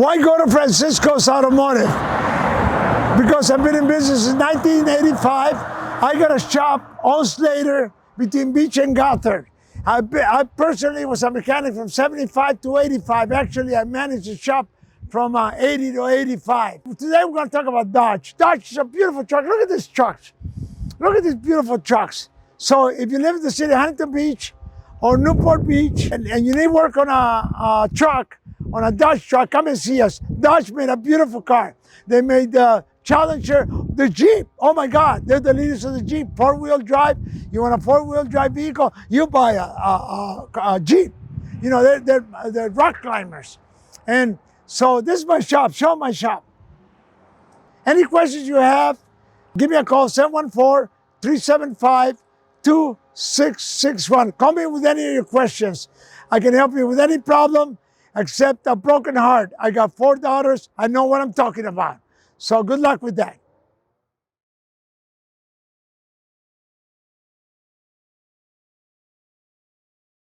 Why go to Francisco's Automotive? Because I've been in business since 1985. I got a shop on Slater between Beach and Gothard. I personally was a mechanic from 75 to 85. Actually, I managed the shop from 80 to 85. Today we're going to talk about Dodge. Dodge is a beautiful truck. Look at these trucks. Look at these beautiful trucks. So if you live in the city of Huntington Beach or Newport Beach and you need work on a truck, on a Dodge truck, come and see us. Dodge made a beautiful car. They made the Challenger, the Jeep. Oh my God, they're the leaders of the Jeep. Four-wheel drive. You want a four-wheel drive vehicle? You buy a Jeep. You know, they're rock climbers. And so this is my shop. Show my shop. Any questions you have, give me a call, 714-375-2661. Call me with any of your questions. I can help you with any problem except a broken heart. I got 4 daughters. I know what I'm talking about. So good luck with that.